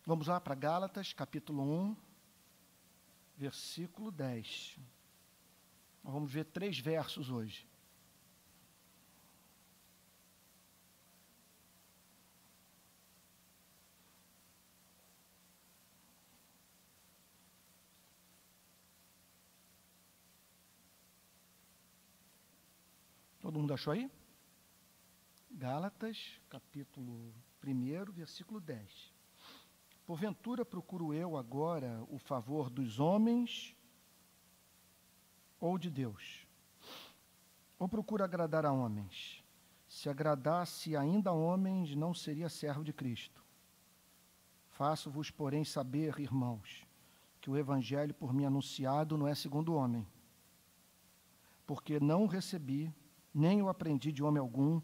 Vamos lá para Gálatas, capítulo 1, versículo 10. Nós vamos ver 3 versos hoje. Todo mundo achou aí? Gálatas, capítulo 1, versículo 10. Porventura procuro eu agora o favor dos homens ou de Deus? Ou procuro agradar a homens? Se agradasse ainda a homens, não seria servo de Cristo. Faço-vos, porém, saber, irmãos, que o evangelho por mim anunciado não é segundo o homem, porque não o recebi, nem o aprendi de homem algum,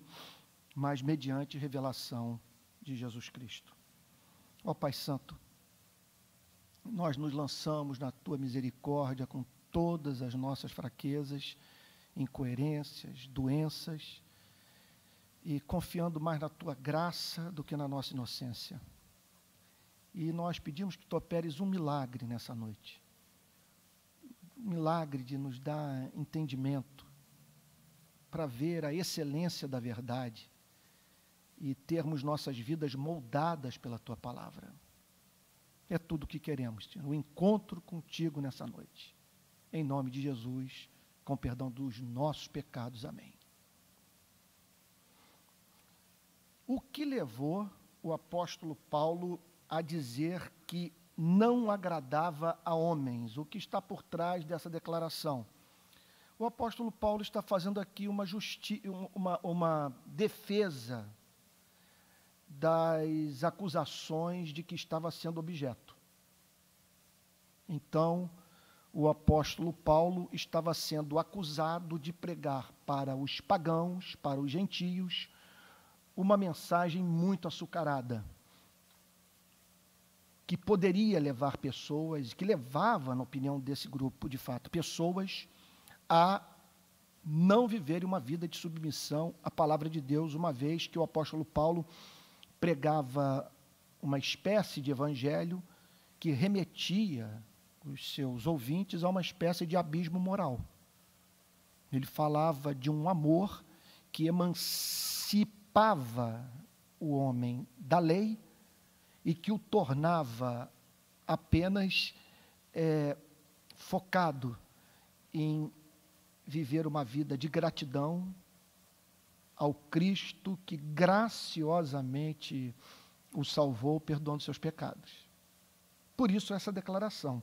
mas mediante revelação de Jesus Cristo. Ó Pai Santo, nós nos lançamos na Tua misericórdia com todas as nossas fraquezas, incoerências, doenças, e confiando mais na Tua graça do que na nossa inocência. E nós pedimos que Tu operes um milagre nessa noite. Um milagre de nos dar entendimento para ver a excelência da verdade e termos nossas vidas moldadas pela Tua palavra. É tudo o que queremos, Senhor, o encontro contigo nessa noite. Em nome de Jesus, com perdão dos nossos pecados. Amém. O que levou o apóstolo Paulo a dizer que não agradava a homens? O que está por trás dessa declaração? O apóstolo Paulo está fazendo aqui uma defesa das acusações de que estava sendo objeto. Então, o apóstolo Paulo estava sendo acusado de pregar para os pagãos, para os gentios, uma mensagem muito açucarada, que poderia levar pessoas, que levava, na opinião desse grupo, de fato, pessoas a não viverem uma vida de submissão à palavra de Deus, uma vez que o apóstolo Paulo pregava uma espécie de evangelho que remetia os seus ouvintes a uma espécie de abismo moral. Ele falava de um amor que emancipava o homem da lei e que o tornava apenas focado em viver uma vida de gratidão ao Cristo que graciosamente o salvou, perdoando seus pecados. Por isso essa declaração.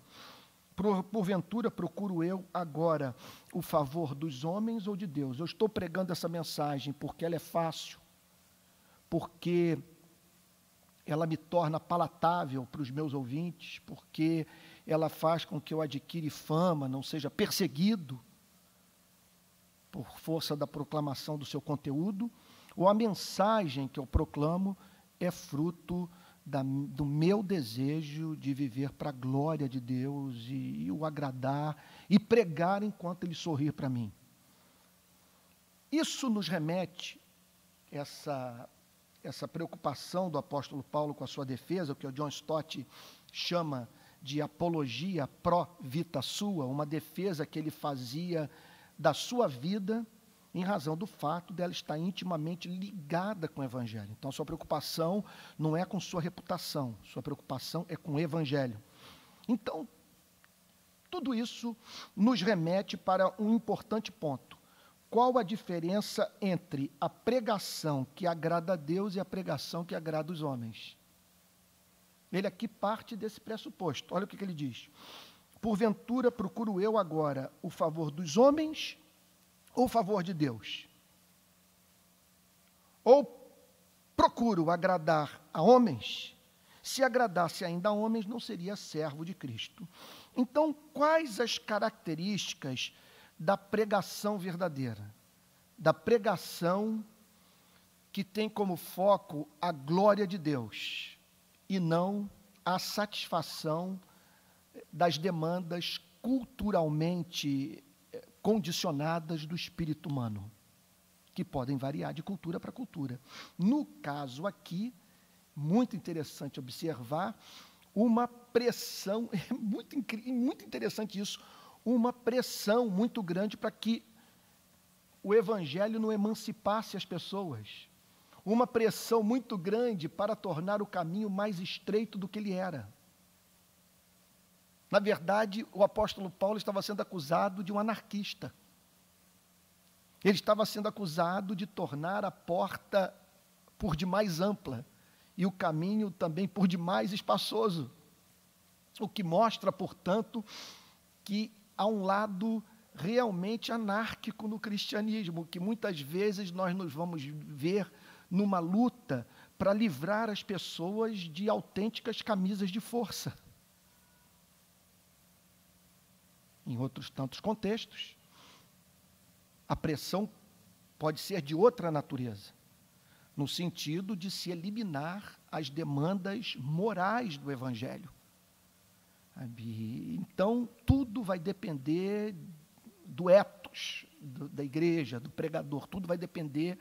Porventura procuro eu agora o favor dos homens ou de Deus? Eu estou pregando essa mensagem porque ela é fácil, porque ela me torna palatável para os meus ouvintes, porque ela faz com que eu adquire fama, não seja perseguido por força da proclamação do seu conteúdo, ou a mensagem que eu proclamo é fruto do meu desejo de viver para a glória de Deus e o agradar e pregar enquanto Ele sorrir para mim. Isso nos remete, essa preocupação do apóstolo Paulo com a sua defesa, o que o John Stott chama de apologia pro vita sua, uma defesa que ele fazia da sua vida em razão do fato dela estar intimamente ligada com o Evangelho. Então, sua preocupação não é com sua reputação, sua preocupação é com o Evangelho. Então, tudo isso nos remete para um importante ponto. Qual a diferença entre a pregação que agrada a Deus e a pregação que agrada os homens? Ele aqui parte desse pressuposto. Olha o que ele diz. Porventura procuro eu agora o favor dos homens ou o favor de Deus? Ou procuro agradar a homens? Se agradasse ainda a homens, não seria servo de Cristo. Então, quais as características da pregação verdadeira? Da pregação que tem como foco a glória de Deus e não a satisfação das demandas culturalmente condicionadas do espírito humano, que podem variar de cultura para cultura. No caso aqui, muito interessante observar uma pressão, é muito interessante isso, uma pressão muito grande para que o Evangelho não emancipasse as pessoas, uma pressão muito grande para tornar o caminho mais estreito do que ele era. Na verdade, o apóstolo Paulo estava sendo acusado de um anarquista. Ele estava sendo acusado de tornar a porta por demais ampla e o caminho também por demais espaçoso. O que mostra, portanto, que há um lado realmente anárquico no cristianismo, que muitas vezes nós nos vamos ver numa luta para livrar as pessoas de autênticas camisas de força. Em outros tantos contextos, a pressão pode ser de outra natureza, no sentido de se eliminar as demandas morais do Evangelho. Então, tudo vai depender do ethos da igreja, do pregador, tudo vai depender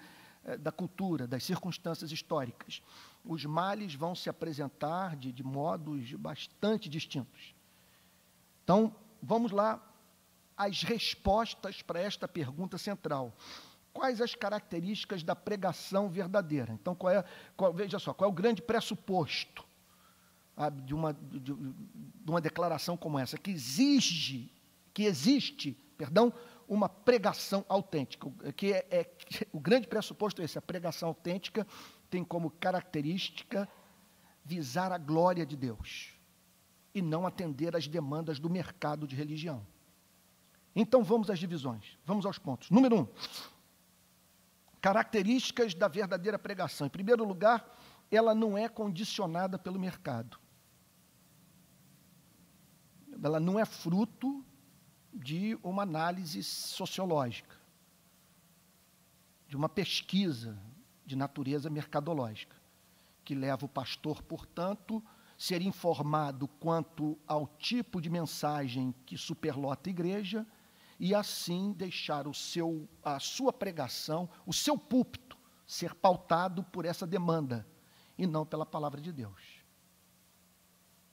da cultura, das circunstâncias históricas. Os males vão se apresentar de modos bastante distintos. Então, vamos lá, as respostas para esta pergunta central. Quais as características da pregação verdadeira? Então, veja só, qual é o grande pressuposto de uma declaração como essa, que existe, uma pregação autêntica, o grande pressuposto é esse, a pregação autêntica tem como característica visar a glória de Deus e não atender às demandas do mercado de religião. Então, vamos às divisões, vamos aos pontos. Número 1, características da verdadeira pregação. Em primeiro lugar, ela não é condicionada pelo mercado. Ela não é fruto de uma análise sociológica, de uma pesquisa de natureza mercadológica, que leva o pastor, portanto, a ser informado quanto ao tipo de mensagem que superlota a igreja e, assim, deixar a sua pregação, o seu púlpito, ser pautado por essa demanda e não pela palavra de Deus.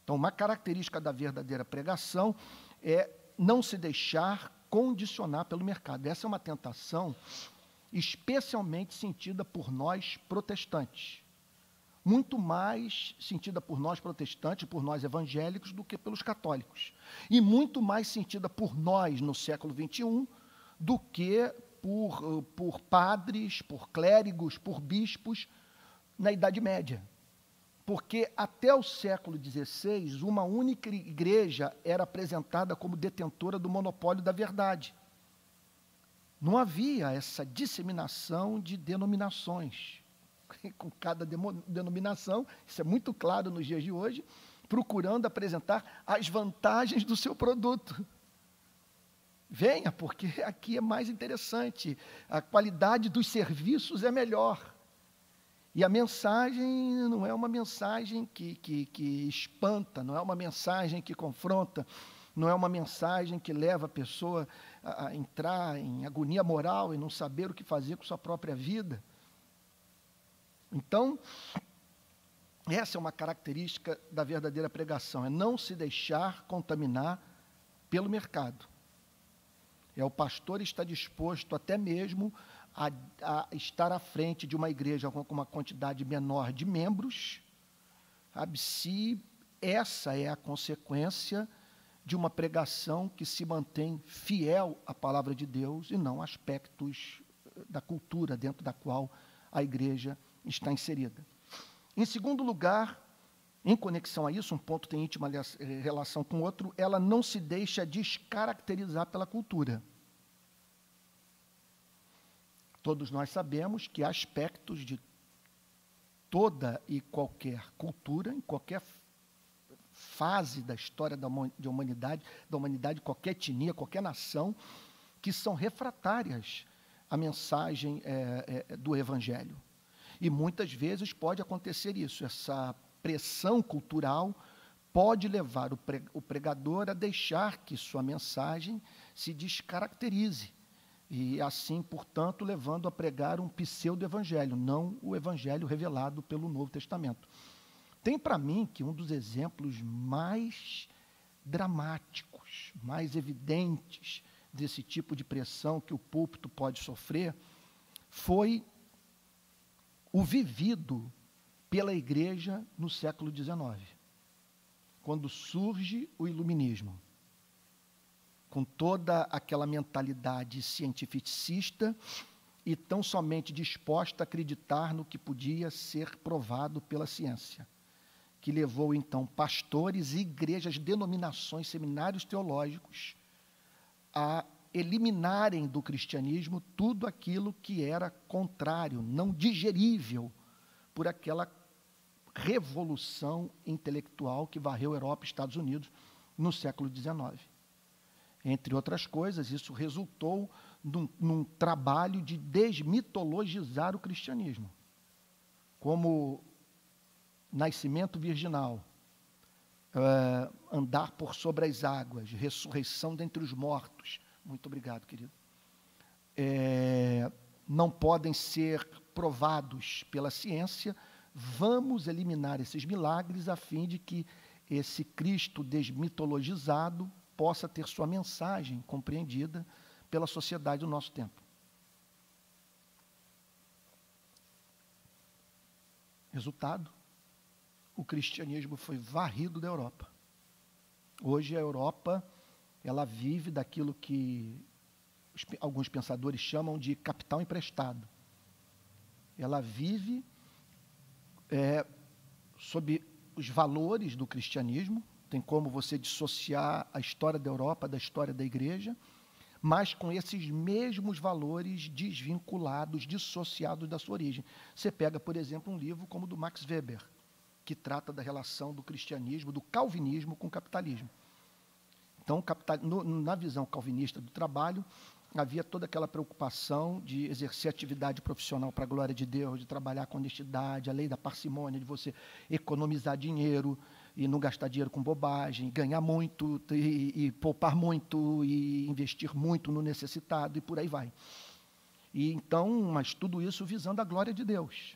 Então, uma característica da verdadeira pregação é não se deixar condicionar pelo mercado. Essa é uma tentação especialmente sentida por nós protestantes. Muito mais sentida por nós protestantes, por nós evangélicos, do que pelos católicos. E muito mais sentida por nós no século XXI do que por padres, por clérigos, por bispos na Idade Média. Porque até o século XVI, uma única igreja era apresentada como detentora do monopólio da verdade. Não havia essa disseminação de denominações. Com cada denominação, isso é muito claro nos dias de hoje, procurando apresentar as vantagens do seu produto. Venha, porque aqui é mais interessante, a qualidade dos serviços é melhor. E a mensagem não é uma mensagem que espanta, não é uma mensagem que confronta, não é uma mensagem que leva a pessoa a entrar em agonia moral e não saber o que fazer com sua própria vida. Então, essa é uma característica da verdadeira pregação, é não se deixar contaminar pelo mercado. O pastor está disposto até mesmo a estar à frente de uma igreja com uma quantidade menor de membros, sabe, se essa é a consequência de uma pregação que se mantém fiel à palavra de Deus e não aspectos da cultura dentro da qual a igreja está inserida. Em segundo lugar, em conexão a isso, um ponto tem íntima relação com o outro, ela não se deixa descaracterizar pela cultura. Todos nós sabemos que há aspectos de toda e qualquer cultura, em qualquer fase da história da humanidade, qualquer etnia, qualquer nação, que são refratárias à mensagem do Evangelho. E muitas vezes pode acontecer isso, essa pressão cultural pode levar o pregador a deixar que sua mensagem se descaracterize. E assim, portanto, levando a pregar um pseudo-evangelho, não o evangelho revelado pelo Novo Testamento. Tem para mim que um dos exemplos mais dramáticos, mais evidentes desse tipo de pressão que o púlpito pode sofrer foi o vivido pela igreja no século XIX, quando surge o iluminismo, com toda aquela mentalidade cientificista e tão somente disposta a acreditar no que podia ser provado pela ciência, que levou, então, pastores, igrejas, denominações, seminários teológicos a eliminarem do cristianismo tudo aquilo que era contrário, não digerível por aquela revolução intelectual que varreu a Europa e Estados Unidos no século XIX. Entre outras coisas, isso resultou num trabalho de desmitologizar o cristianismo, como nascimento virginal, andar por sobre as águas, ressurreição dentre os mortos. Muito obrigado, querido. Não podem ser provados pela ciência. Vamos eliminar esses milagres a fim de que esse Cristo desmitologizado possa ter sua mensagem compreendida pela sociedade do nosso tempo. Resultado, o cristianismo foi varrido da Europa. Hoje a Europa, ela vive daquilo que alguns pensadores chamam de capital emprestado. Ela vive sob os valores do cristianismo, tem como você dissociar a história da Europa da história da igreja, mas com esses mesmos valores desvinculados, dissociados da sua origem. Você pega, por exemplo, um livro como o do Max Weber, que trata da relação do cristianismo, do calvinismo com o capitalismo. Então, na visão calvinista do trabalho, havia toda aquela preocupação de exercer atividade profissional para a glória de Deus, de trabalhar com honestidade, a lei da parcimônia, de você economizar dinheiro e não gastar dinheiro com bobagem, ganhar muito e poupar muito e investir muito no necessitado e por aí vai. E então, mas tudo isso visando a glória de Deus.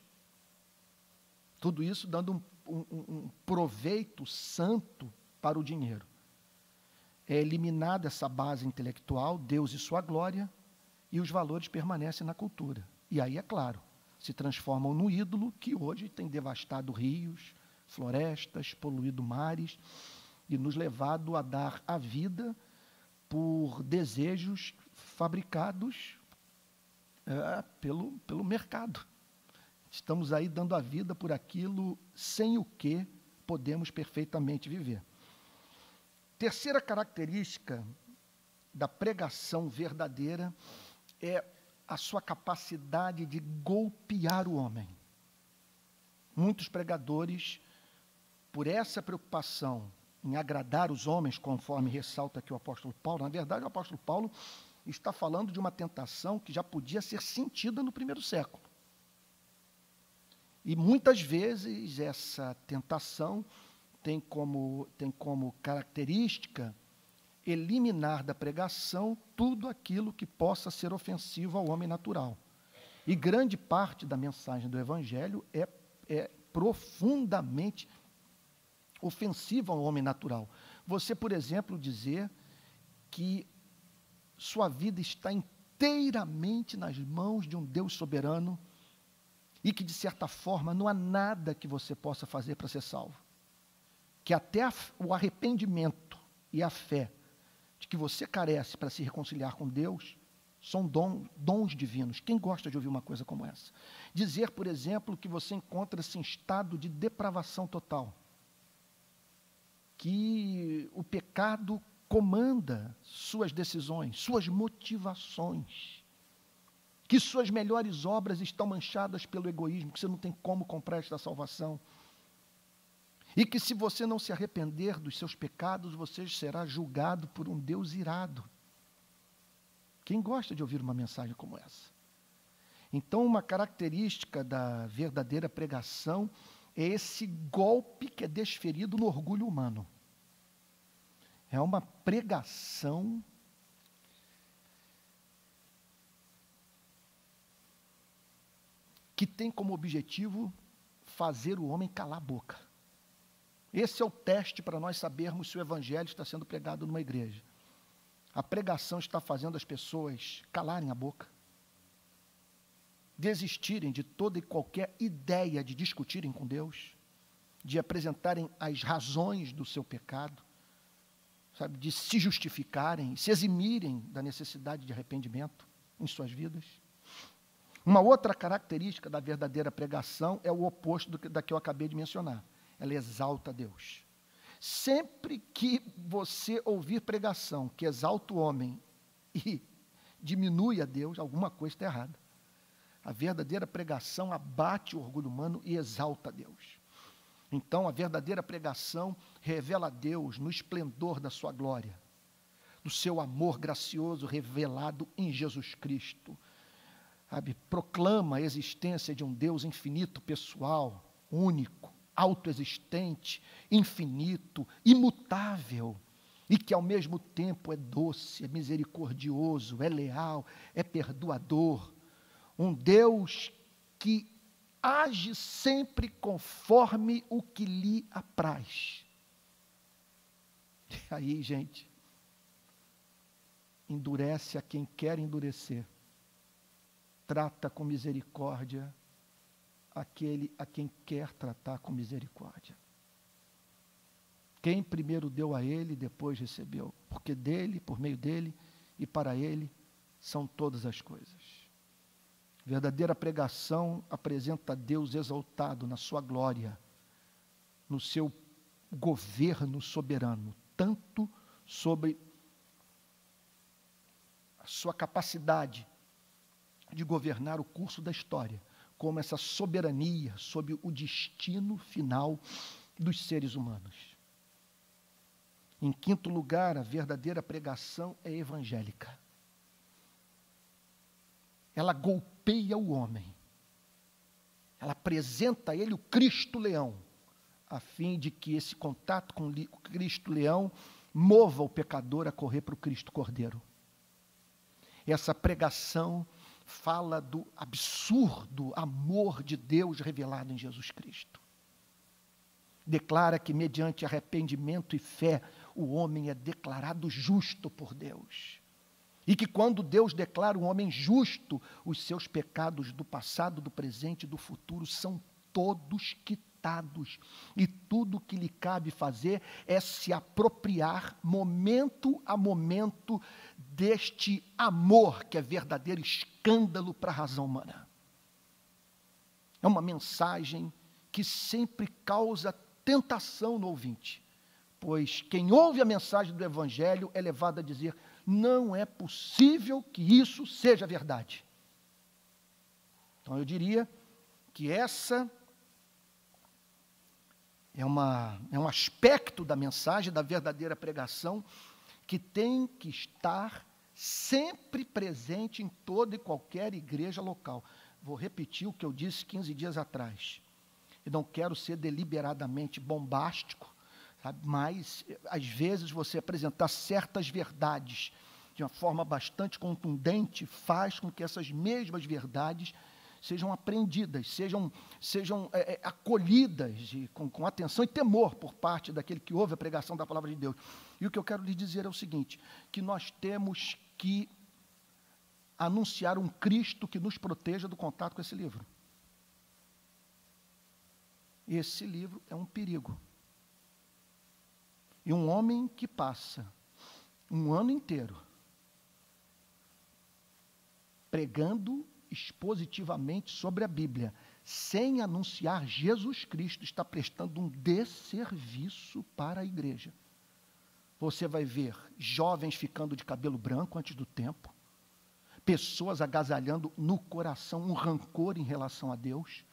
Tudo isso dando um proveito santo para o dinheiro. É eliminada essa base intelectual, Deus e sua glória, e os valores permanecem na cultura. E aí, é claro, se transformam no ídolo que hoje tem devastado rios, florestas, poluído mares e nos levado a dar a vida por desejos fabricados pelo mercado. Estamos aí dando a vida por aquilo sem o que podemos perfeitamente viver. Terceira característica da pregação verdadeira é a sua capacidade de golpear o homem. Muitos pregadores, por essa preocupação em agradar os homens, conforme ressalta aqui o apóstolo Paulo, na verdade o apóstolo Paulo está falando de uma tentação que já podia ser sentida no primeiro século. E muitas vezes essa tentação tem como característica eliminar da pregação tudo aquilo que possa ser ofensivo ao homem natural. E grande parte da mensagem do Evangelho é profundamente ofensiva ao homem natural. Você, por exemplo, dizer que sua vida está inteiramente nas mãos de um Deus soberano e que, de certa forma, não há nada que você possa fazer para ser salvo. Que até o arrependimento e a fé de que você carece para se reconciliar com Deus são dons divinos. Quem gosta de ouvir uma coisa como essa? Dizer, por exemplo, que você encontra-se em estado de depravação total. Que o pecado comanda suas decisões, suas motivações. Que suas melhores obras estão manchadas pelo egoísmo, que você não tem como comprar esta salvação. E que se você não se arrepender dos seus pecados, você será julgado por um Deus irado. Quem gosta de ouvir uma mensagem como essa? Então, uma característica da verdadeira pregação é esse golpe que é desferido no orgulho humano. É uma pregação que tem como objetivo fazer o homem calar a boca. Esse é o teste para nós sabermos se o evangelho está sendo pregado numa igreja. A pregação está fazendo as pessoas calarem a boca, desistirem de toda e qualquer ideia de discutirem com Deus, de apresentarem as razões do seu pecado, sabe, de se justificarem, se eximirem da necessidade de arrependimento em suas vidas. Uma outra característica da verdadeira pregação é o oposto da que eu acabei de mencionar. Ela exalta a Deus. Sempre que você ouvir pregação que exalta o homem e diminui a Deus, alguma coisa está errada. A verdadeira pregação abate o orgulho humano e exalta a Deus. Então, a verdadeira pregação revela a Deus no esplendor da sua glória, do seu amor gracioso revelado em Jesus Cristo. Sabe? Proclama a existência de um Deus infinito, pessoal, único, autoexistente, infinito, imutável, e que ao mesmo tempo é doce, é misericordioso, é leal, é perdoador. Um Deus que age sempre conforme o que lhe apraz. E aí, gente, endurece a quem quer endurecer, trata com misericórdia aquele a quem quer tratar com misericórdia. Quem primeiro deu a ele, depois recebeu, porque dele, por meio dele e para ele são todas as coisas. Verdadeira pregação apresenta Deus exaltado na sua glória, no seu governo soberano, tanto sobre a sua capacidade de governar o curso da história, como essa soberania sobre o destino final dos seres humanos. Em quinto lugar, a verdadeira pregação é evangélica. Ela golpeia o homem. Ela apresenta a ele o Cristo Leão, a fim de que esse contato com o Cristo Leão mova o pecador a correr para o Cristo Cordeiro. Essa pregação fala do absurdo amor de Deus revelado em Jesus Cristo. Declara que mediante arrependimento e fé, o homem é declarado justo por Deus. E que quando Deus declara um homem justo, os seus pecados do passado, do presente e do futuro são todos quitados. E tudo o que lhe cabe fazer é se apropriar momento a momento deste amor que é verdadeiro escândalo para a razão humana. É uma mensagem que sempre causa tentação no ouvinte, pois quem ouve a mensagem do Evangelho é levado a dizer: não é possível que isso seja verdade. Então eu diria que essa é um aspecto da mensagem, da verdadeira pregação, que tem que estar sempre presente em toda e qualquer igreja local. Vou repetir o que eu disse 15 dias atrás. Eu não quero ser deliberadamente bombástico, sabe? Mas, às vezes, você apresentar certas verdades de uma forma bastante contundente faz com que essas mesmas verdades sejam aprendidas, sejam acolhidas com atenção e temor por parte daquele que ouve a pregação da palavra de Deus. E o que eu quero lhe dizer é o seguinte, que nós temos que anunciar um Cristo que nos proteja do contato com esse livro. Esse livro é um perigo. E um homem que passa um ano inteiro pregando expositivamente sobre a Bíblia, sem anunciar Jesus Cristo, está prestando um desserviço para a igreja. Você vai ver jovens ficando de cabelo branco antes do tempo, pessoas agasalhando no coração um rancor em relação a Deus,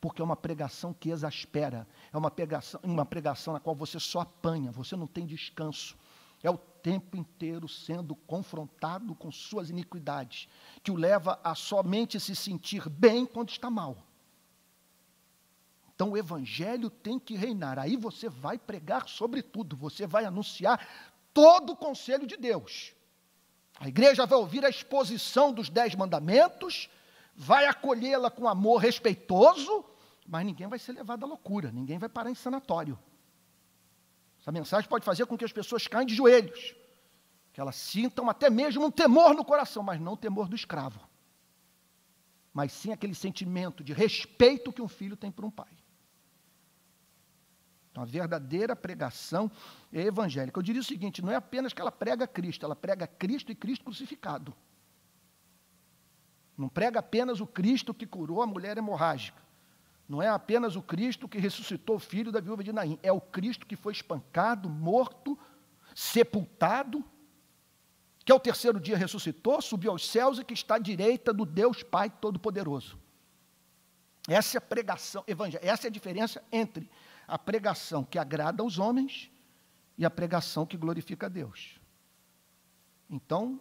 porque é uma pregação que exaspera, é uma pregação na qual você só apanha, você não tem descanso. É o tempo inteiro sendo confrontado com suas iniquidades, que o leva a somente se sentir bem quando está mal. Então o Evangelho tem que reinar, aí você vai pregar sobre tudo, você vai anunciar todo o conselho de Deus. A igreja vai ouvir a exposição dos 10 mandamentos, vai acolhê-la com amor respeitoso, mas ninguém vai ser levado à loucura, ninguém vai parar em sanatório. Essa mensagem pode fazer com que as pessoas caem de joelhos, que elas sintam até mesmo um temor no coração, mas não o temor do escravo, mas sim aquele sentimento de respeito que um filho tem por um pai. Então, a verdadeira pregação é evangélica. Eu diria o seguinte, não é apenas que ela prega Cristo, ela prega Cristo e Cristo crucificado. Não prega apenas o Cristo que curou a mulher hemorrágica. Não é apenas o Cristo que ressuscitou o filho da viúva de Naim. É o Cristo que foi espancado, morto, sepultado, que ao terceiro dia ressuscitou, subiu aos céus e que está à direita do Deus Pai Todo-Poderoso. Essa é a pregação evangélica. Essa é a diferença entre a pregação que agrada aos homens e a pregação que glorifica a Deus. Então,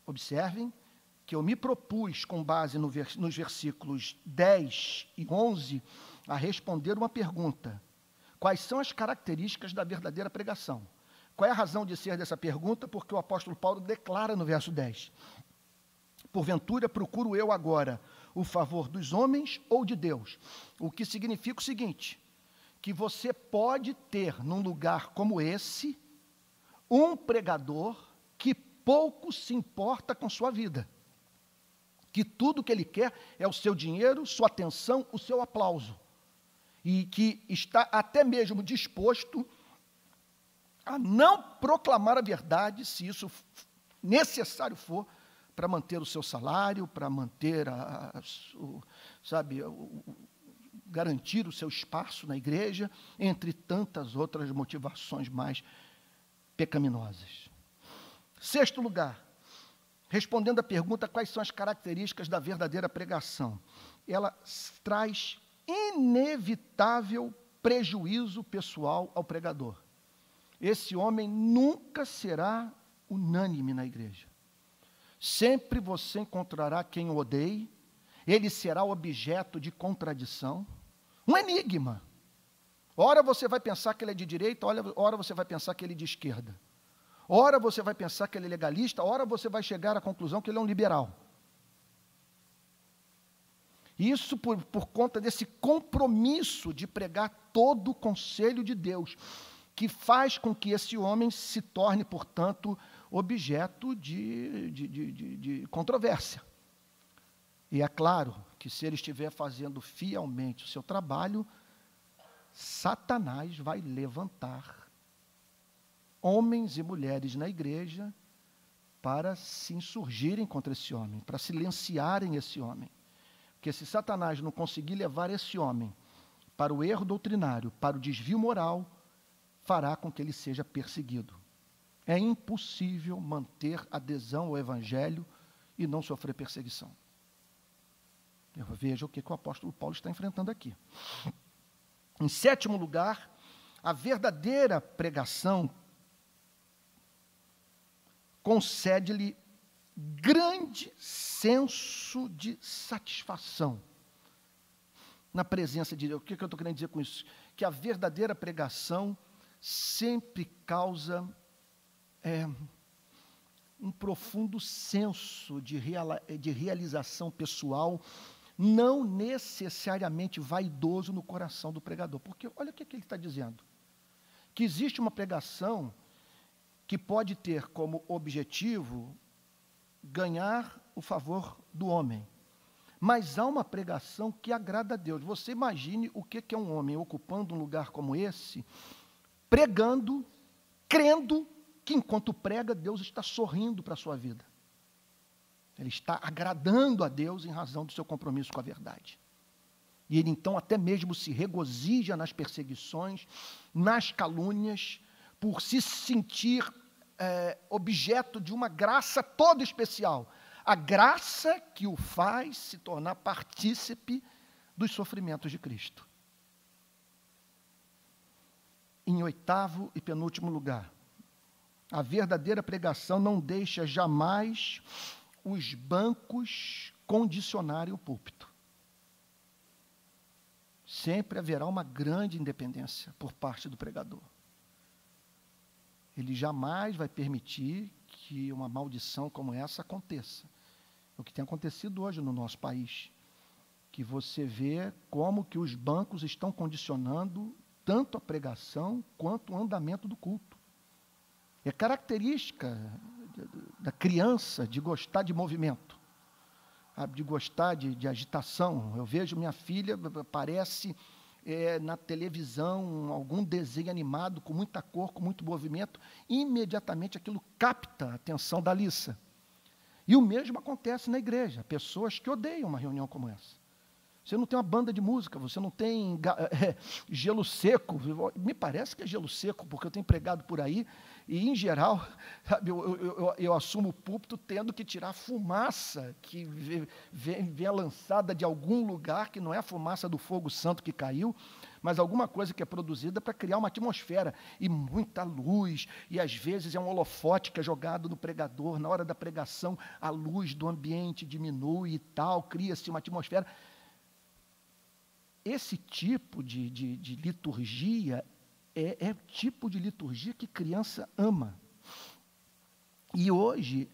observem que eu me propus, com base nos versículos 10 e 11, a responder uma pergunta. Quais são as características da verdadeira pregação? Qual é a razão de ser dessa pergunta? Porque o apóstolo Paulo declara no verso 10, porventura procuro eu agora o favor dos homens ou de Deus? O que significa o seguinte, que você pode ter num lugar como esse, um pregador que pouco se importa com sua vida, que tudo que ele quer é o seu dinheiro, sua atenção, o seu aplauso, e que está até mesmo disposto a não proclamar a verdade, se isso necessário for, para manter o seu salário, para manter, garantir o seu espaço na igreja, entre tantas outras motivações mais pecaminosas. Sexto lugar, respondendo à pergunta, quais são as características da verdadeira pregação? Ela traz inevitável prejuízo pessoal ao pregador. Esse homem nunca será unânime na igreja. Sempre você encontrará quem o odeie, ele será objeto de contradição, um enigma. Ora você vai pensar que ele é de direita, ora você vai pensar que ele é de esquerda. Ora você vai pensar que ele é legalista, ora você vai chegar à conclusão que ele é um liberal. Isso por conta desse compromisso de pregar todo o conselho de Deus, que faz com que esse homem se torne, portanto, objeto de controvérsia. E é claro que se ele estiver fazendo fielmente o seu trabalho, Satanás vai levantar homens e mulheres na igreja para se insurgirem contra esse homem, para silenciarem esse homem. Porque se Satanás não conseguir levar esse homem para o erro doutrinário, para o desvio moral, fará com que ele seja perseguido. É impossível manter adesão ao Evangelho e não sofrer perseguição. Veja o que o apóstolo Paulo está enfrentando aqui. Em sétimo lugar, a verdadeira pregação concede-lhe grande senso de satisfação na presença de Deus. O que eu estou querendo dizer com isso? Que a verdadeira pregação sempre causa um profundo senso de realização pessoal, não necessariamente vaidoso no coração do pregador. Porque olha o que ele está dizendo. Que existe uma pregação que pode ter como objetivo ganhar o favor do homem. Mas há uma pregação que agrada a Deus. Você imagine o que é um homem ocupando um lugar como esse, pregando, crendo que enquanto prega, Deus está sorrindo para a sua vida. Ele está agradando a Deus em razão do seu compromisso com a verdade. E ele então até mesmo se regozija nas perseguições, nas calúnias, por se sentir objeto de uma graça toda especial. A graça que o faz se tornar partícipe dos sofrimentos de Cristo. Em oitavo e penúltimo lugar, a verdadeira pregação não deixa jamais os bancos condicionarem o púlpito. Sempre haverá uma grande independência por parte do pregador. Ele jamais vai permitir que uma maldição como essa aconteça. O que tem acontecido hoje no nosso país, que você vê como que os bancos estão condicionando tanto a pregação quanto o andamento do culto. É característica da criança de gostar de movimento, de gostar de agitação. Eu vejo minha filha, aparece na televisão algum desenho animado com muita cor, com muito movimento, imediatamente aquilo capta a atenção da Alissa. E o mesmo acontece na igreja, pessoas que odeiam uma reunião como essa. Você não tem uma banda de música, você não tem gelo seco. Me parece que é gelo seco, porque eu tenho pregado por aí, e, em geral, sabe, eu assumo o púlpito tendo que tirar a fumaça que vem lançada de algum lugar, que não é a fumaça do fogo santo que caiu, mas alguma coisa que é produzida para criar uma atmosfera, e muita luz, e às vezes é um holofote que é jogado no pregador, na hora da pregação, a luz do ambiente diminui e tal, cria-se uma atmosfera. Esse tipo de liturgia é o tipo de liturgia que criança ama. E hoje,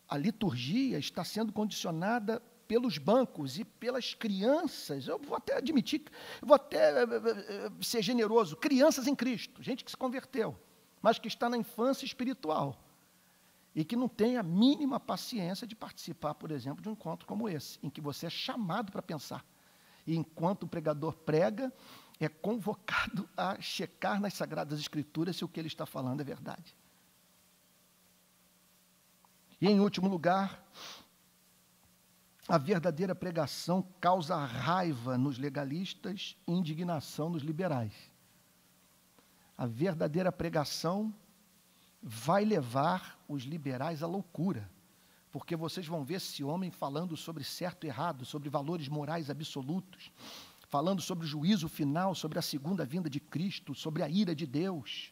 a liturgia está sendo condicionada pelos bancos e pelas crianças. Eu vou até admitir, vou até ser generoso, crianças em Cristo, gente que se converteu, mas que está na infância espiritual e que não tem a mínima paciência de participar, por exemplo, de um encontro como esse, em que você é chamado para pensar. E enquanto o pregador prega, é convocado a checar nas Sagradas Escrituras se o que ele está falando é verdade. E, em último lugar, a verdadeira pregação causa raiva nos legalistas e indignação nos liberais. A verdadeira pregação vai levar os liberais à loucura, porque vocês vão ver esse homem falando sobre certo e errado, sobre valores morais absolutos, falando sobre o juízo final, sobre a segunda vinda de Cristo, sobre a ira de Deus.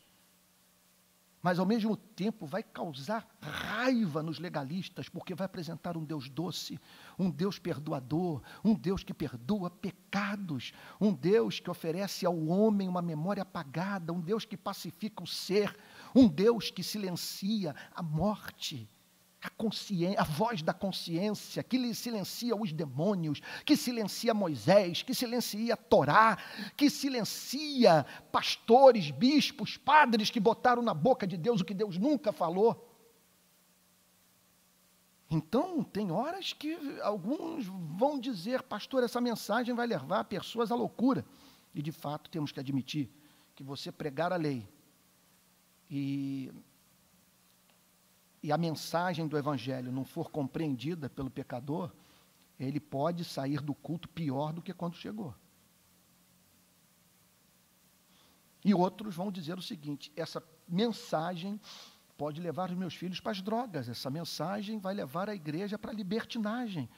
Mas, ao mesmo tempo, vai causar raiva nos legalistas, porque vai apresentar um Deus doce, um Deus perdoador, um Deus que perdoa pecados, um Deus que oferece ao homem uma memória apagada, um Deus que pacifica o ser, um Deus que silencia a morte. A voz da consciência, que lhe silencia os demônios, que silencia Moisés, que silencia a Torá, que silencia pastores, bispos, padres que botaram na boca de Deus o que Deus nunca falou. Então, tem horas que alguns vão dizer, pastor, essa mensagem vai levar pessoas à loucura. E, de fato, temos que admitir que você pregar a lei e a mensagem do Evangelho não for compreendida pelo pecador, ele pode sair do culto pior do que quando chegou. E outros vão dizer o seguinte, essa mensagem pode levar os meus filhos para as drogas, essa mensagem vai levar a igreja para a libertinagem.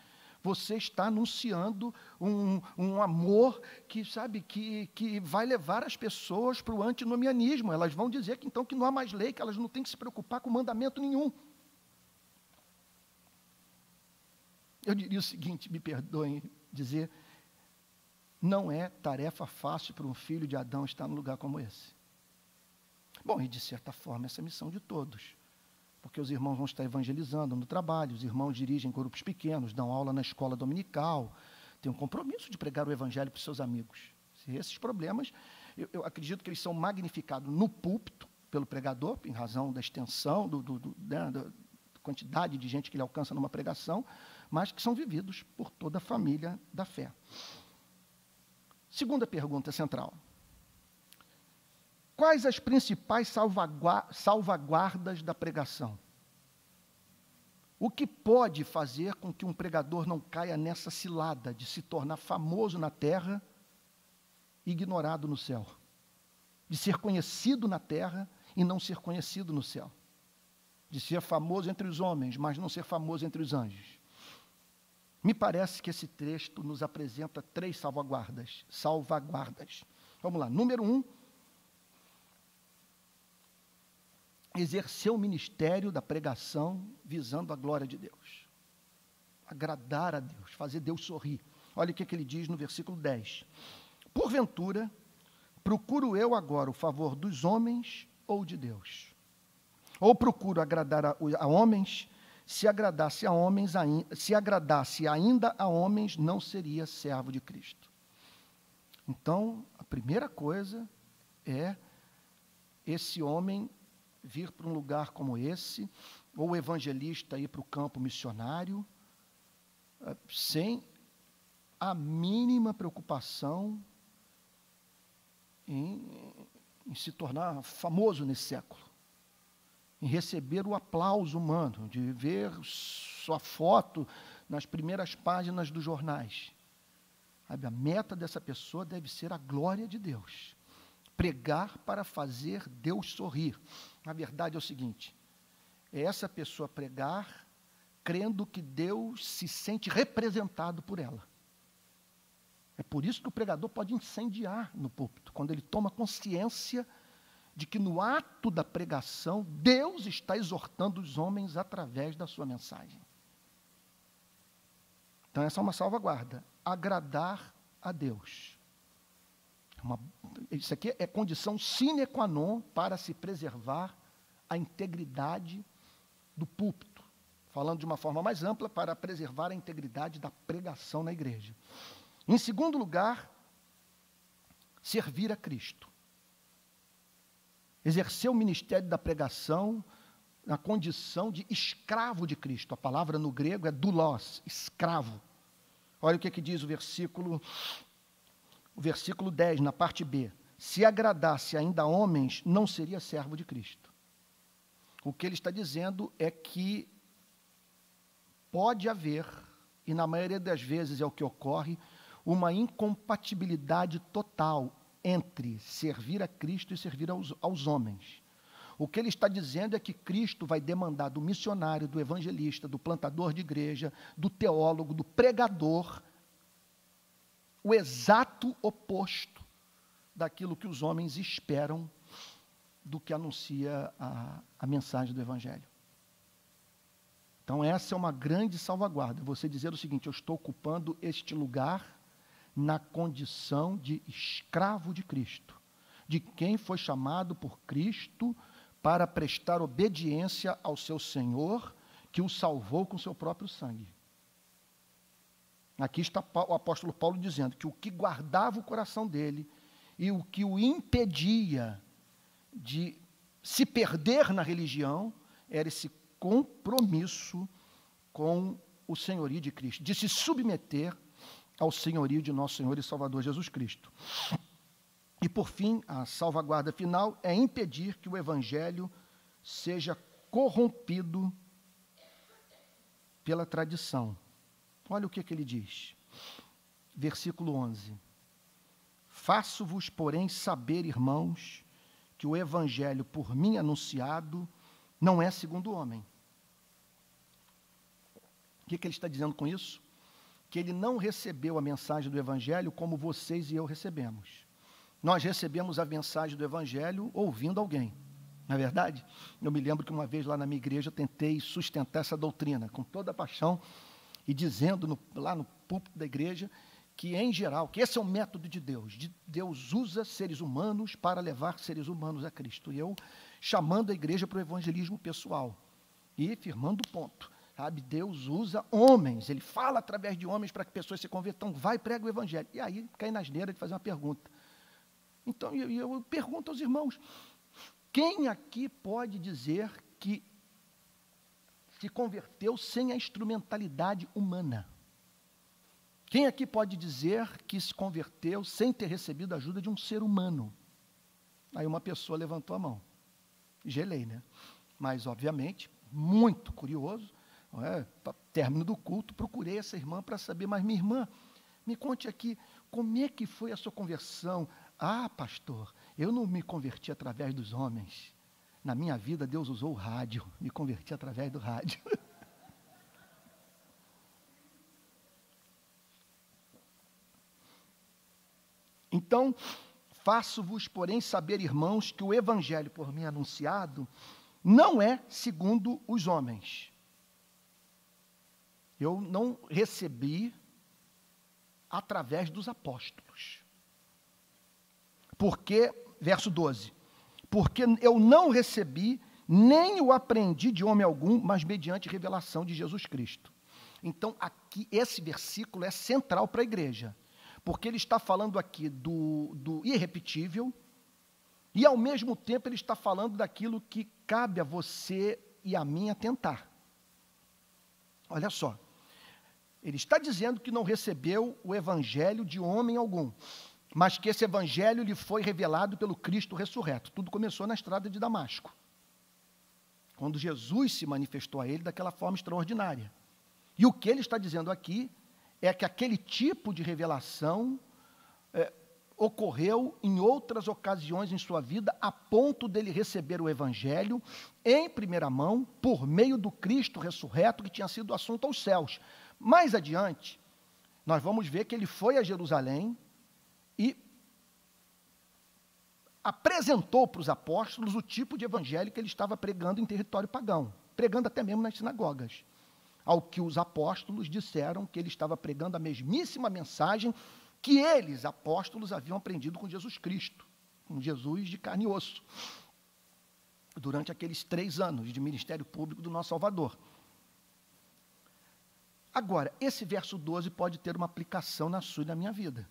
Você está anunciando um amor que, sabe, que vai levar as pessoas para o antinomianismo. Elas vão dizer que, então, que não há mais lei, que elas não têm que se preocupar com mandamento nenhum. Eu diria o seguinte, me perdoem dizer, não é tarefa fácil para um filho de Adão estar num lugar como esse. Bom, e de certa forma, essa é a missão de todos. Porque os irmãos vão estar evangelizando no trabalho, os irmãos dirigem grupos pequenos, dão aula na escola dominical, têm um compromisso de pregar o evangelho para os seus amigos. Se esses problemas, eu acredito que eles são magnificados no púlpito pelo pregador, em razão da extensão, da quantidade de gente que ele alcança numa pregação, mas que são vividos por toda a família da fé. Segunda pergunta central. Quais as principais salvaguardas da pregação? O que pode fazer com que um pregador não caia nessa cilada de se tornar famoso na terra e ignorado no céu? De ser conhecido na terra e não ser conhecido no céu? De ser famoso entre os homens, mas não ser famoso entre os anjos? Me parece que esse texto nos apresenta 3 salvaguardas. Vamos lá. Número 1. Exercer o ministério da pregação visando a glória de Deus. Agradar a Deus, fazer Deus sorrir. Olha o que ele diz no versículo 10. Porventura, procuro eu agora o favor dos homens ou de Deus? Ou procuro agradar a homens? Se agradasse ainda a homens, não seria servo de Cristo. Então, a primeira coisa é esse homem vir para um lugar como esse, ou o evangelista ir para o campo missionário, sem a mínima preocupação em se tornar famoso nesse século, em receber o aplauso humano, de ver sua foto nas primeiras páginas dos jornais. Sabe, a meta dessa pessoa deve ser a glória de Deus. Pregar para fazer Deus sorrir. Na verdade é o seguinte, é essa pessoa pregar crendo que Deus se sente representado por ela. É por isso que o pregador pode incendiar no púlpito, quando ele toma consciência de que no ato da pregação, Deus está exortando os homens através da sua mensagem. Então essa é uma salvaguarda, agradar a Deus. Isso aqui é condição sine qua non para se preservar a integridade do púlpito. Falando de uma forma mais ampla, para preservar a integridade da pregação na igreja. Em segundo lugar, servir a Cristo. Exercer o ministério da pregação na condição de escravo de Cristo. A palavra no grego é doulos, escravo. Olha o que diz o versículo 10, na parte B. Se agradasse ainda a homens, não seria servo de Cristo. O que ele está dizendo é que pode haver, e na maioria das vezes é o que ocorre, uma incompatibilidade total entre servir a Cristo e servir aos homens. O que ele está dizendo é que Cristo vai demandar do missionário, do evangelista, do plantador de igreja, do teólogo, do pregador, o exato oposto daquilo que os homens esperam do que anuncia a mensagem do Evangelho. Então, essa é uma grande salvaguarda. Você dizer o seguinte: eu estou ocupando este lugar na condição de escravo de Cristo, de quem foi chamado por Cristo para prestar obediência ao seu Senhor, que o salvou com seu próprio sangue. Aqui está o apóstolo Paulo dizendo que o que guardava o coração dele e o que o impedia de se perder na religião era esse compromisso com o senhorio de Cristo, de se submeter ao senhorio de nosso Senhor e Salvador Jesus Cristo. E, por fim, a salvaguarda final é impedir que o Evangelho seja corrompido pela tradição. Olha o que ele diz, versículo 11. Faço-vos, porém, saber, irmãos, que o Evangelho por mim anunciado não é segundo o homem. O que ele está dizendo com isso? Que ele não recebeu a mensagem do Evangelho como vocês e eu recebemos. Nós recebemos a mensagem do Evangelho ouvindo alguém. Não é verdade? Eu me lembro que uma vez lá na minha igreja eu tentei sustentar essa doutrina com toda a paixão e dizendo lá no púlpito da igreja que, em geral, que esse é o método de Deus. Deus usa seres humanos para levar seres humanos a Cristo. E eu chamando a igreja para o evangelismo pessoal e firmando o ponto. Sabe, Deus usa homens, Ele fala através de homens para que pessoas se convertam. Vai, prega o Evangelho. E aí cai na asneira de fazer uma pergunta. Então, eu pergunto aos irmãos, quem aqui pode dizer que se converteu sem a instrumentalidade humana? Quem aqui pode dizer que se converteu sem ter recebido a ajuda de um ser humano? Aí uma pessoa levantou a mão. Gelei, né? Mas, obviamente, muito curioso, término do culto, procurei essa irmã para saber, mas minha irmã, me conte aqui, como é que foi a sua conversão? Ah, pastor, eu não me converti através dos homens. Na minha vida, Deus usou o rádio, me converti através do rádio. Então, faço-vos, porém, saber, irmãos, que o Evangelho por mim anunciado não é segundo os homens. Eu não recebi através dos apóstolos. Porque, verso 12, porque eu não recebi, nem o aprendi de homem algum, mas mediante revelação de Jesus Cristo. Então, aqui, esse versículo é central para a igreja, porque ele está falando aqui do irrepetível, e ao mesmo tempo ele está falando daquilo que cabe a você e a mim atentar. Olha só, ele está dizendo que não recebeu o evangelho de homem algum, mas que esse evangelho lhe foi revelado pelo Cristo ressurreto. Tudo começou na estrada de Damasco, quando Jesus se manifestou a ele daquela forma extraordinária. E o que ele está dizendo aqui é que aquele tipo de revelação ocorreu em outras ocasiões em sua vida, a ponto dele receber o evangelho em primeira mão, por meio do Cristo ressurreto, que tinha sido assunto aos céus. Mais adiante, nós vamos ver que ele foi a Jerusalém e apresentou para os apóstolos o tipo de evangelho que ele estava pregando em território pagão, pregando até mesmo nas sinagogas, ao que os apóstolos disseram que ele estava pregando a mesmíssima mensagem que eles, apóstolos, haviam aprendido com Jesus Cristo, com Jesus de carne e osso, durante aqueles 3 anos de ministério público do nosso Salvador. Agora, esse verso 12 pode ter uma aplicação na sua e na minha vida.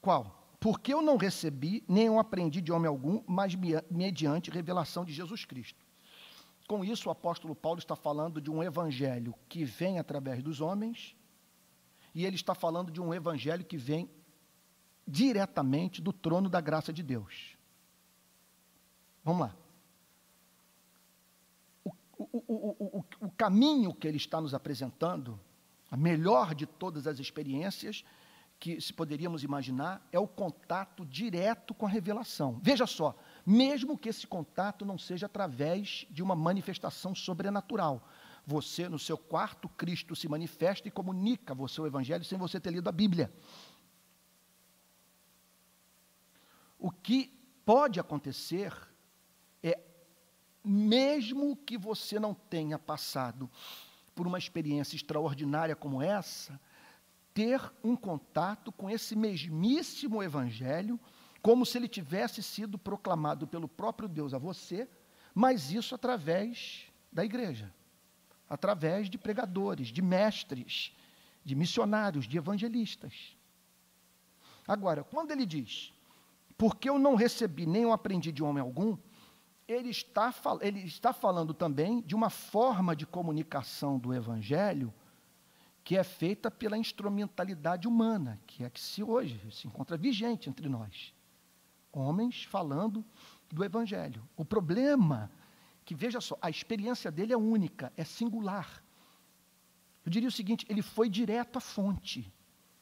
Qual? Porque eu não recebi, nem eu aprendi de homem algum, mas mediante revelação de Jesus Cristo. Com isso, o apóstolo Paulo está falando de um evangelho que vem através dos homens, e ele está falando de um evangelho que vem diretamente do trono da graça de Deus. Vamos lá. O caminho que ele está nos apresentando, a melhor de todas as experiências que se poderíamos imaginar, é o contato direto com a revelação. Veja só, mesmo que esse contato não seja através de uma manifestação sobrenatural. Você, no seu quarto, Cristo se manifesta e comunica você o evangelho sem você ter lido a Bíblia. O que pode acontecer é, mesmo que você não tenha passado por uma experiência extraordinária como essa, ter um contato com esse mesmíssimo evangelho, como se ele tivesse sido proclamado pelo próprio Deus a você, mas isso através da igreja, através de pregadores, de mestres, de missionários, de evangelistas. Agora, quando ele diz, porque eu não recebi nem eu aprendi de homem algum, ele está falando também de uma forma de comunicação do evangelho que é feita pela instrumentalidade humana, que é que hoje se encontra vigente entre nós. Homens falando do evangelho. O problema que, veja só, a experiência dele é única, é singular. Eu diria o seguinte, ele foi direto à fonte,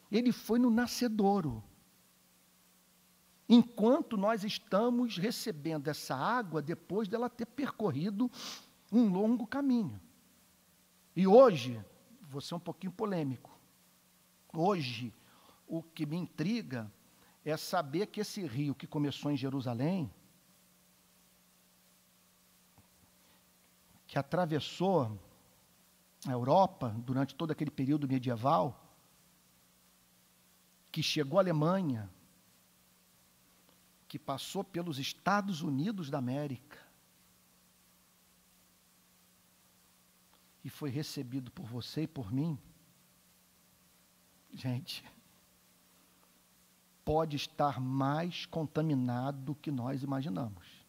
ele foi no nascedouro. Enquanto nós estamos recebendo essa água depois dela ter percorrido um longo caminho. E hoje, vou ser um pouquinho polêmico, hoje o que me intriga é saber que esse rio que começou em Jerusalém, que atravessou a Europa durante todo aquele período medieval, que chegou à Alemanha, que passou pelos Estados Unidos da América e foi recebido por você e por mim, gente, pode estar mais contaminado do que nós imaginamos,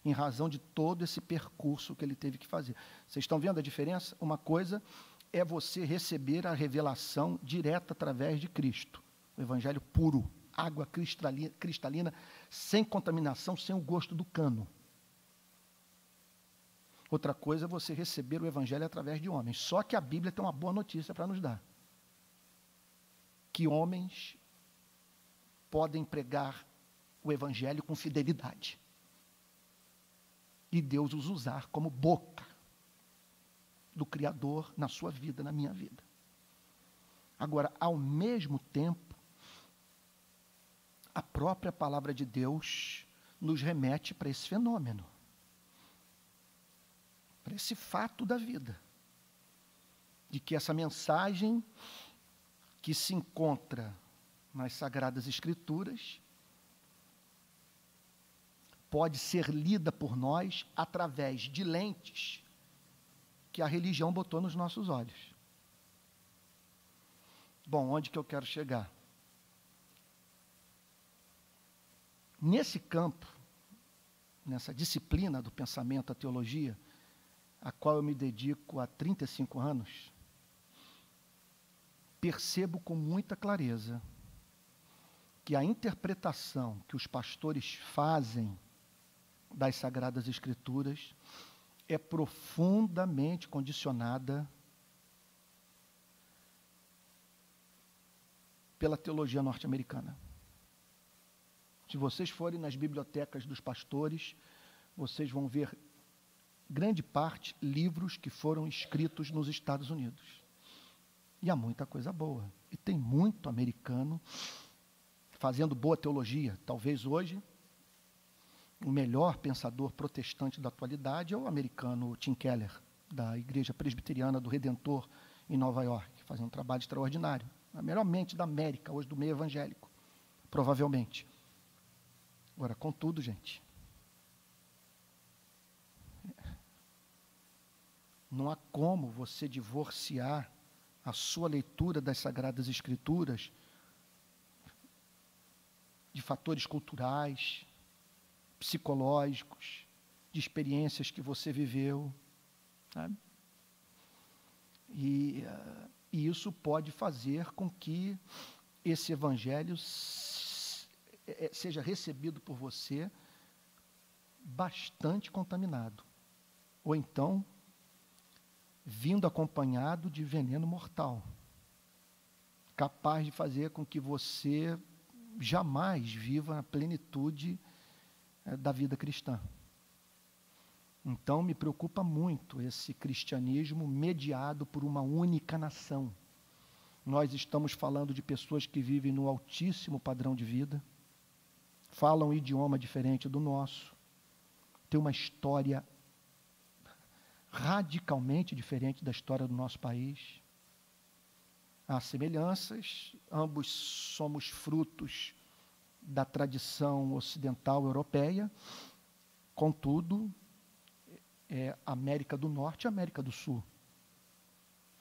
em razão de todo esse percurso que ele teve que fazer. Vocês estão vendo a diferença? Uma coisa é você receber a revelação direta através de Cristo, o evangelho puro, água cristalina, sem contaminação, sem o gosto do cano. Outra coisa é você receber o evangelho através de homens. Só que a Bíblia tem uma boa notícia para nos dar. Que homens podem pregar o evangelho com fidelidade. E Deus os usar como boca do Criador na sua vida, na minha vida. Agora, ao mesmo tempo, a própria palavra de Deus nos remete para esse fenômeno, para esse fato da vida, de que essa mensagem que se encontra nas Sagradas Escrituras pode ser lida por nós através de lentes que a religião botou nos nossos olhos. Bom, onde que eu quero chegar? Nesse campo, nessa disciplina do pensamento, a teologia, a qual eu me dedico há 35 anos, percebo com muita clareza que a interpretação que os pastores fazem das Sagradas Escrituras é profundamente condicionada pela teologia norte-americana. Se vocês forem nas bibliotecas dos pastores, vocês vão ver, grande parte, livros que foram escritos nos Estados Unidos. E há muita coisa boa. E tem muito americano fazendo boa teologia. Talvez hoje, o melhor pensador protestante da atualidade é o americano Tim Keller, da Igreja Presbiteriana do Redentor, em Nova York, fazendo um trabalho extraordinário. A melhor mente da América, hoje do meio evangélico, provavelmente. Agora, contudo, gente, não há como você divorciar a sua leitura das Sagradas Escrituras de fatores culturais, psicológicos, de experiências que você viveu, sabe? E isso pode fazer com que esse evangelho seja recebido por você bastante contaminado, ou então vindo acompanhado de veneno mortal, capaz de fazer com que você jamais viva a plenitude da vida cristã. Então, me preocupa muito esse cristianismo mediado por uma única nação. Nós estamos falando de pessoas que vivem no altíssimo padrão de vida, falam um idioma diferente do nosso, têm uma história radicalmente diferente da história do nosso país. Há semelhanças, ambos somos frutos da tradição ocidental europeia, contudo, América do Norte e América do Sul.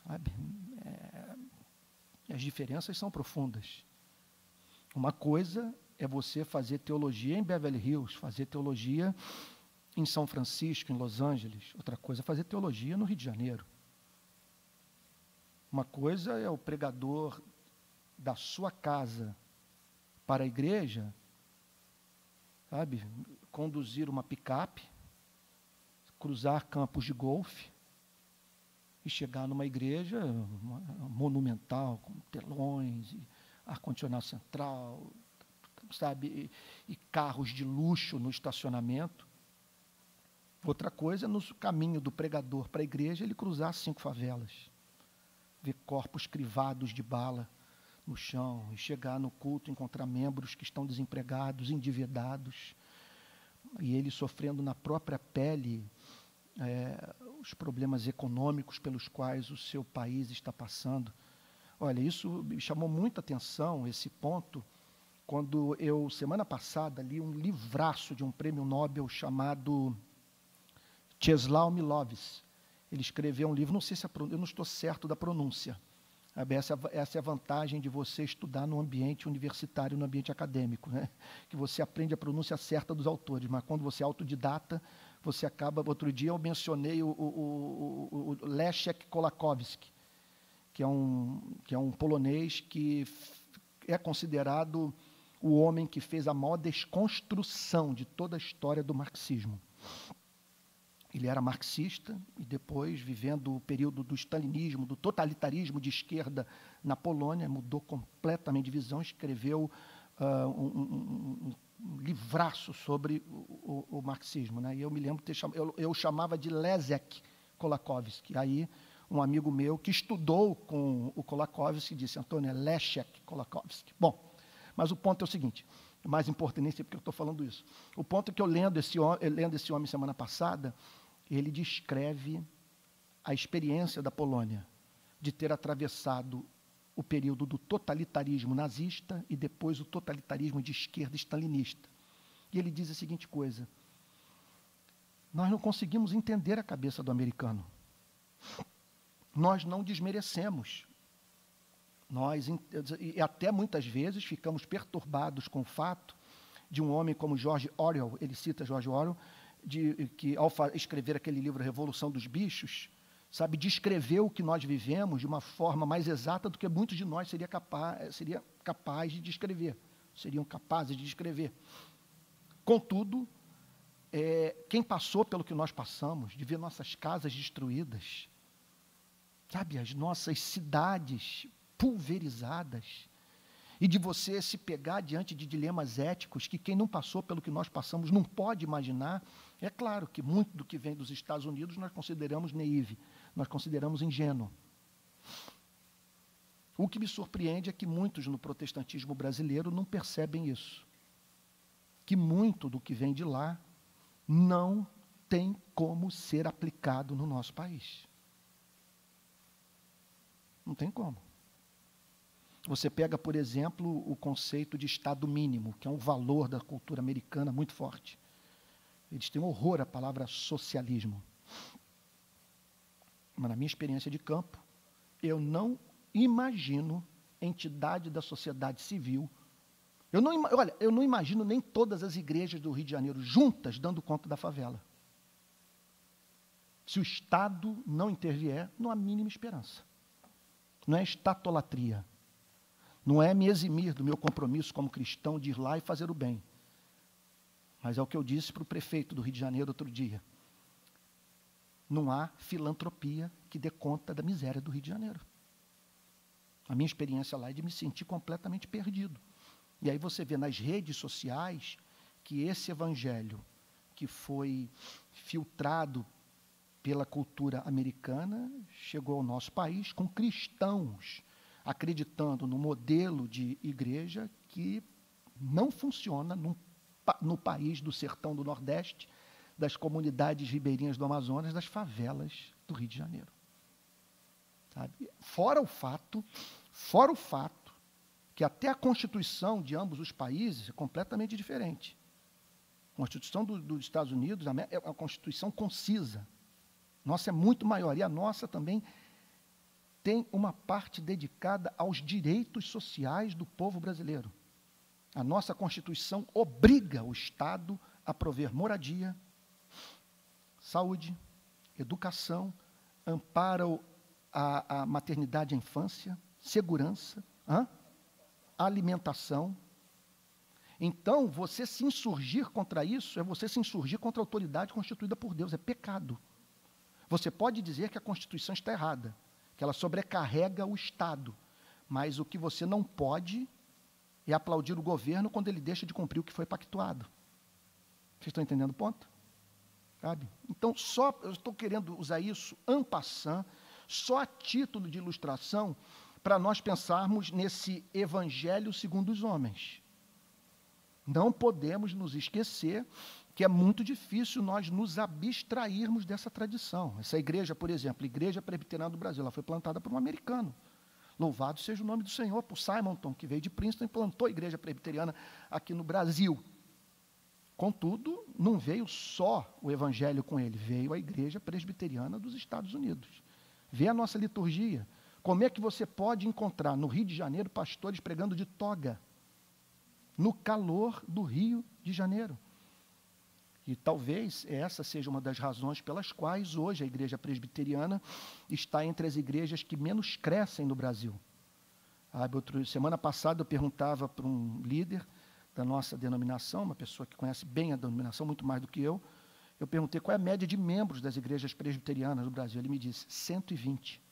Sabe? As diferenças são profundas. Uma coisa é você fazer teologia em Beverly Hills, fazer teologia em São Francisco, em Los Angeles. Outra coisa é fazer teologia no Rio de Janeiro. Uma coisa é o pregador da sua casa para a igreja, sabe, conduzir uma picape, cruzar campos de golfe e chegar numa igreja monumental, com telões, e ar-condicionado central, sabe, e carros de luxo no estacionamento. Outra coisa é no caminho do pregador para a igreja, ele cruzar 5 favelas, ver corpos crivados de bala no chão, e chegar no culto, encontrar membros que estão desempregados, endividados, e ele sofrendo na própria pele os problemas econômicos pelos quais o seu país está passando. Olha, isso me chamou muita atenção, esse ponto, quando eu, semana passada, li um livraço de um prêmio Nobel chamado Czesław Miłosz. Ele escreveu um livro, não sei se eu não estou certo da pronúncia. Essa é a vantagem de você estudar no ambiente universitário, no ambiente acadêmico, né? Que você aprende a pronúncia certa dos autores, mas quando você é autodidata, você acaba... Outro dia eu mencionei o Leszek Kolakowski, que é um polonês que é considerado o homem que fez a maior desconstrução de toda a história do marxismo. Ele era marxista e depois, vivendo o período do stalinismo, do totalitarismo de esquerda na Polônia, mudou completamente de visão, escreveu um livraço sobre o marxismo, né? E eu me lembro de eu chamava de Leszek Kolakowski. Aí um amigo meu que estudou com o Kolakowski disse: Antônio, é Leszek Kolakowski. Bom, mas o ponto é o seguinte, mais importante, nem sei porque eu estou falando isso. O ponto é que eu lendo esse homem semana passada, ele descreve a experiência da Polônia de ter atravessado o período do totalitarismo nazista e depois o totalitarismo de esquerda stalinista. E ele diz a seguinte coisa: nós não conseguimos entender a cabeça do americano. Nós não desmerecemos E até muitas vezes ficamos perturbados com o fato de um homem como George Orwell, ele cita George Orwell, que ao escrever aquele livro Revolução dos Bichos, sabe, descreveu o que nós vivemos de uma forma mais exata do que muitos de nós seria capaz de descrever, seriam capazes de descrever. Contudo, quem passou pelo que nós passamos, de ver nossas casas destruídas, sabe, as nossas cidades pulverizadas, e de você se pegar diante de dilemas éticos que quem não passou pelo que nós passamos não pode imaginar. É claro que muito do que vem dos Estados Unidos nós consideramos naïve, nós consideramos ingênuo. O que me surpreende é que muitos no protestantismo brasileiro não percebem isso, que muito do que vem de lá não tem como ser aplicado no nosso país. Não tem como. Você pega, por exemplo, o conceito de Estado mínimo, que é um valor da cultura americana muito forte. Eles têm horror à palavra socialismo. Mas na minha experiência de campo, eu não imagino entidade da sociedade civil. Eu não imagino nem todas as igrejas do Rio de Janeiro juntas dando conta da favela. Se o Estado não intervier, não há mínima esperança. Não é estatolatria. Não é me eximir do meu compromisso como cristão de ir lá e fazer o bem. Mas é o que eu disse para o prefeito do Rio de Janeiro outro dia. Não há filantropia que dê conta da miséria do Rio de Janeiro. A minha experiência lá é de me sentir completamente perdido. E aí você vê nas redes sociais que esse evangelho que foi filtrado pela cultura americana chegou ao nosso país com cristãos acreditando no modelo de igreja que não funciona no país do sertão do Nordeste, das comunidades ribeirinhas do Amazonas, das favelas do Rio de Janeiro. Sabe? Fora o fato que até a Constituição de ambos os países é completamente diferente. A Constituição dos Estados Unidos é uma Constituição concisa. Nossa é muito maior, e a nossa também tem uma parte dedicada aos direitos sociais do povo brasileiro. A nossa Constituição obriga o Estado a prover moradia, saúde, educação, ampara a maternidade e a infância, segurança, alimentação. Então, você se insurgir contra isso é você se insurgir contra a autoridade constituída por Deus, é pecado. Você pode dizer que a Constituição está errada, que ela sobrecarrega o Estado, mas o que você não pode é aplaudir o governo quando ele deixa de cumprir o que foi pactuado. Vocês estão entendendo o ponto? Sabe? Então, eu estou querendo usar isso en passant, só a título de ilustração, para nós pensarmos nesse evangelho segundo os homens. Não podemos nos esquecer que é muito difícil nós nos abstrairmos dessa tradição. Essa igreja, por exemplo, a Igreja Presbiteriana do Brasil, ela foi plantada por um americano. Louvado seja o nome do Senhor, por Simonton, que veio de Princeton e plantou a Igreja Presbiteriana aqui no Brasil. Contudo, não veio só o evangelho com ele, veio a Igreja Presbiteriana dos Estados Unidos. Vê a nossa liturgia. Como é que você pode encontrar no Rio de Janeiro pastores pregando de toga? No calor do Rio de Janeiro. E talvez essa seja uma das razões pelas quais hoje a Igreja Presbiteriana está entre as igrejas que menos crescem no Brasil. Semana passada eu perguntava para um líder da nossa denominação, uma pessoa que conhece bem a denominação, muito mais do que eu perguntei qual é a média de membros das igrejas presbiterianas no Brasil. Ele me disse 120.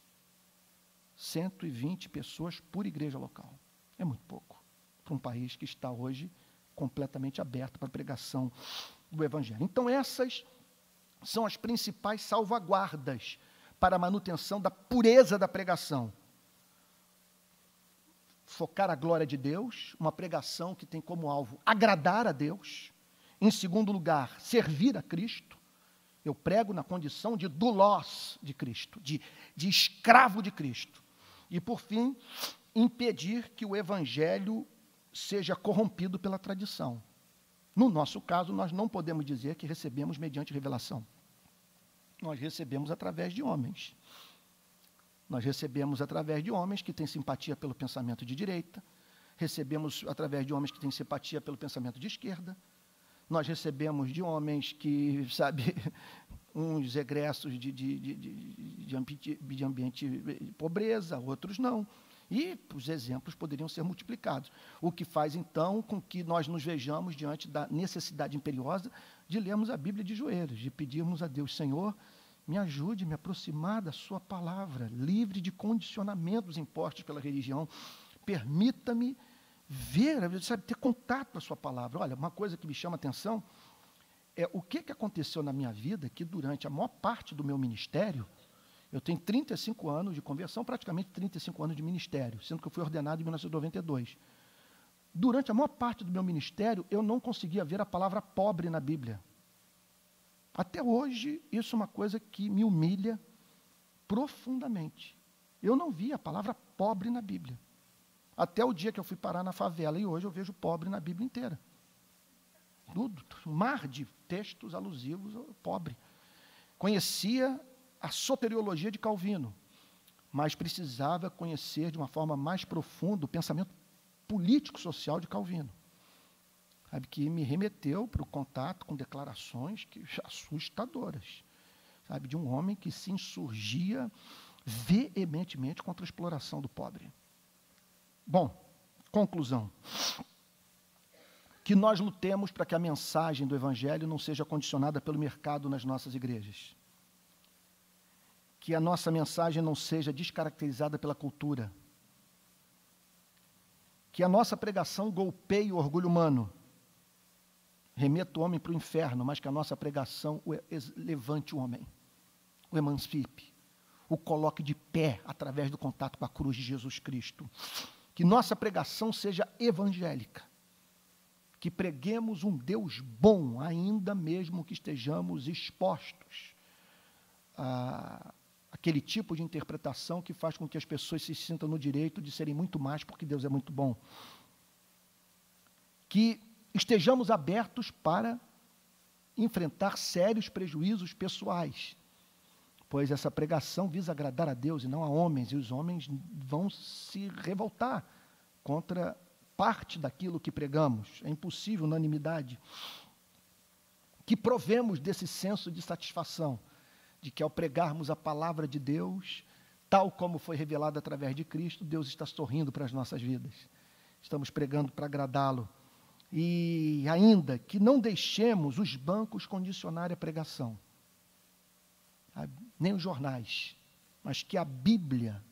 120 pessoas por igreja local. É muito pouco para um país que está hoje completamente aberto para a pregação do Evangelho. Então, essas são as principais salvaguardas para a manutenção da pureza da pregação. Focar a glória de Deus, uma pregação que tem como alvo agradar a Deus. Em segundo lugar, servir a Cristo. Eu prego na condição de doulos de Cristo, de escravo de Cristo. E, por fim, impedir que o Evangelho seja corrompido pela tradição. No nosso caso, nós não podemos dizer que recebemos mediante revelação. Nós recebemos através de homens. Nós recebemos através de homens que têm simpatia pelo pensamento de direita, recebemos através de homens que têm simpatia pelo pensamento de esquerda, nós recebemos de homens que, sabe, uns egressos de ambiente de pobreza, outros não. E os exemplos poderiam ser multiplicados. O que faz, então, com que nós nos vejamos diante da necessidade imperiosa de lermos a Bíblia de joelhos, de pedirmos a Deus, Senhor, me ajude a me aproximar da sua palavra, livre de condicionamentos impostos pela religião. Permita-me ver, sabe, ter contato com a sua palavra. Olha, uma coisa que me chama a atenção é o que aconteceu na minha vida, que durante a maior parte do meu ministério, eu tenho 35 anos de conversão, praticamente 35 anos de ministério, sendo que eu fui ordenado em 1992. Durante a maior parte do meu ministério, eu não conseguia ver a palavra pobre na Bíblia. Até hoje, isso é uma coisa que me humilha profundamente. Eu não vi a palavra pobre na Bíblia. Até o dia que eu fui parar na favela, e hoje eu vejo pobre na Bíblia inteira. Tudo, um mar de textos alusivos ao pobre. Conhecia a soteriologia de Calvino, mas precisava conhecer de uma forma mais profunda o pensamento político-social de Calvino. Sabe, que me remeteu para o contato com declarações assustadoras, sabe, de um homem que se insurgia veementemente contra a exploração do pobre. Bom, conclusão. Que nós lutemos para que a mensagem do Evangelho não seja condicionada pelo mercado nas nossas igrejas. Que a nossa mensagem não seja descaracterizada pela cultura. Que a nossa pregação golpeie o orgulho humano. Remeta o homem para o inferno, mas que a nossa pregação levante o homem, o emancipe, o coloque de pé através do contato com a cruz de Jesus Cristo. Que nossa pregação seja evangélica. Que preguemos um Deus bom, ainda mesmo que estejamos expostos a aquele tipo de interpretação que faz com que as pessoas se sintam no direito de serem muito mais porque Deus é muito bom. Que estejamos abertos para enfrentar sérios prejuízos pessoais, pois essa pregação visa agradar a Deus e não a homens, e os homens vão se revoltar contra parte daquilo que pregamos. É impossível unanimidade. Que provemos desse senso de satisfação, de que ao pregarmos a palavra de Deus, tal como foi revelada através de Cristo, Deus está sorrindo para as nossas vidas. Estamos pregando para agradá-lo. E ainda que não deixemos os bancos condicionarem a pregação, nem os jornais, mas que a Bíblia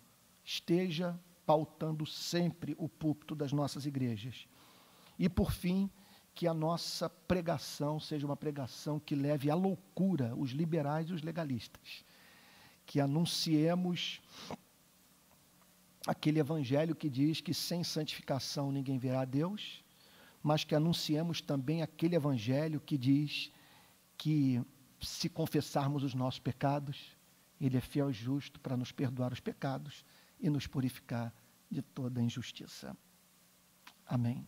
esteja pautando sempre o púlpito das nossas igrejas. E, por fim, que a nossa pregação seja uma pregação que leve à loucura os liberais e os legalistas. Que anunciemos aquele evangelho que diz que sem santificação ninguém verá a Deus, mas que anunciemos também aquele evangelho que diz que se confessarmos os nossos pecados, Ele é fiel e justo para nos perdoar os pecados e nos purificar de toda injustiça. Amém.